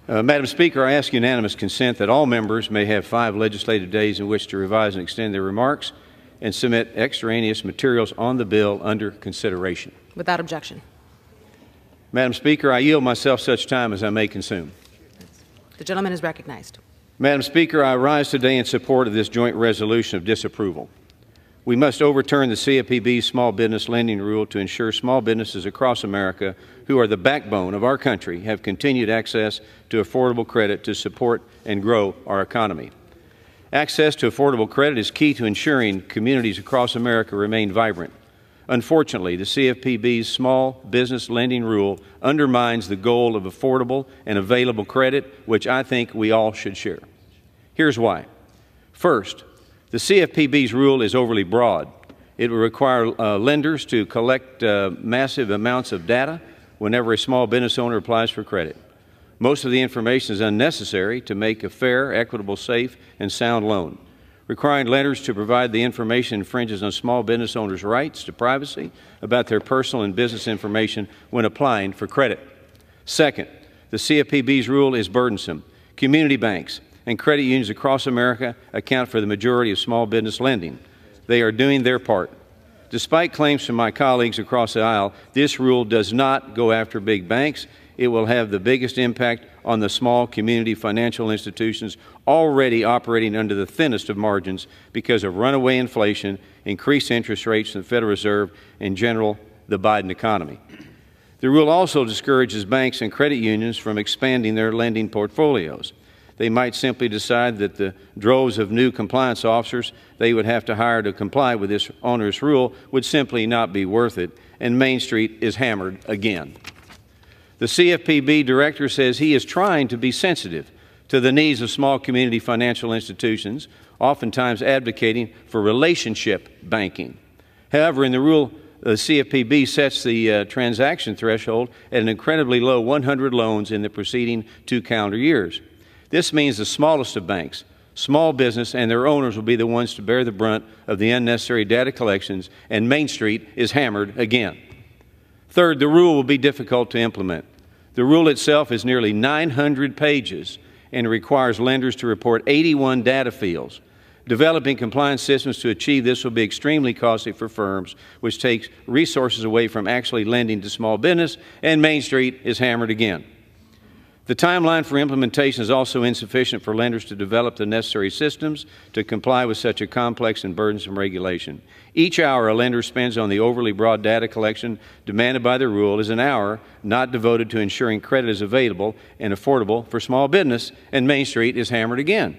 Madam Speaker, I ask unanimous consent that all members may have 5 legislative days in which to revise and extend their remarks and submit extraneous materials on the bill under consideration. Without objection. Madam Speaker, I yield myself such time as I may consume. The gentleman is recognized. Madam Speaker, I rise today in support of this joint resolution of disapproval. We must overturn the CFPB's small business lending rule to ensure small businesses across America, who are the backbone of our country, have continued access to affordable credit to support and grow our economy. Access to affordable credit is key to ensuring communities across America remain vibrant. Unfortunately, the CFPB's small business lending rule undermines the goal of affordable and available credit, which I think we all should share. Here's why. First, the CFPB's rule is overly broad. It will require lenders to collect massive amounts of data whenever a small business owner applies for credit. Most of the information is unnecessary to make a fair, equitable, safe, and sound loan. Requiring lenders to provide the information infringes on small business owners' rights to privacy about their personal and business information when applying for credit. Second, the CFPB's rule is burdensome. Community banks and credit unions across America account for the majority of small business lending. They are doing their part. Despite claims from my colleagues across the aisle, this rule does not go after big banks. It will have the biggest impact on the small community financial institutions already operating under the thinnest of margins because of runaway inflation, increased interest rates from the Federal Reserve, and in general, the Biden economy. The rule also discourages banks and credit unions from expanding their lending portfolios. They might simply decide that the droves of new compliance officers they would have to hire to comply with this onerous rule would simply not be worth it, and Main Street is hammered again. The CFPB director says he is trying to be sensitive to the needs of small community financial institutions, oftentimes advocating for relationship banking. However, in the rule, the CFPB sets the transaction threshold at an incredibly low 100 loans in the preceding 2 calendar years. This means the smallest of banks, small business, and their owners will be the ones to bear the brunt of the unnecessary data collections, and Main Street is hammered again. Third, the rule will be difficult to implement. The rule itself is nearly 900 pages and requires lenders to report 81 data fields. Developing compliance systems to achieve this will be extremely costly for firms, which takes resources away from actually lending to small business, and Main Street is hammered again. The timeline for implementation is also insufficient for lenders to develop the necessary systems to comply with such a complex and burdensome regulation. Each hour a lender spends on the overly broad data collection demanded by the rule is an hour not devoted to ensuring credit is available and affordable for small business, and Main Street is hammered again.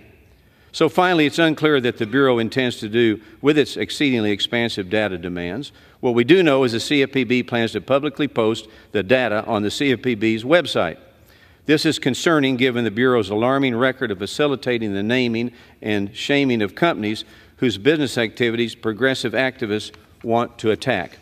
So finally, it's unclear that the Bureau intends to do with its exceedingly expansive data demands. What we do know is the CFPB plans to publicly post the data on the CFPB's website. This is concerning given the Bureau's alarming record of facilitating the naming and shaming of companies whose business activities progressive activists want to attack.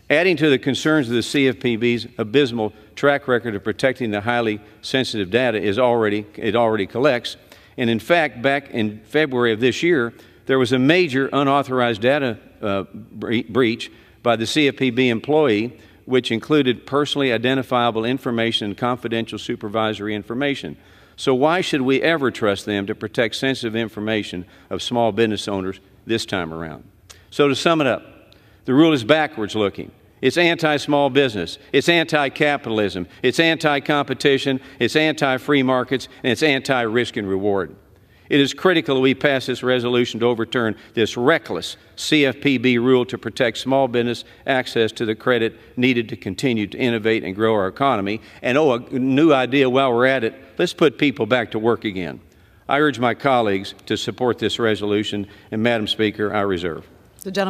Adding to the concerns of the CFPB's abysmal track record of protecting the highly sensitive data it already collects, and in fact, back in February of this year, there was a major unauthorized data breach by the CFPB employee, which included personally identifiable information and confidential supervisory information. So why should we ever trust them to protect sensitive information of small business owners this time around? So to sum it up, the rule is backwards looking. It's anti-small business, it's anti-capitalism, it's anti-competition, it's anti-free markets, and it's anti-risk and reward. It is critical that we pass this resolution to overturn this reckless CFPB rule to protect small business access to the credit needed to continue to innovate and grow our economy. And a new idea while we're at it, let's put people back to work again. I urge my colleagues to support this resolution, and Madam Speaker, I reserve. The gentleman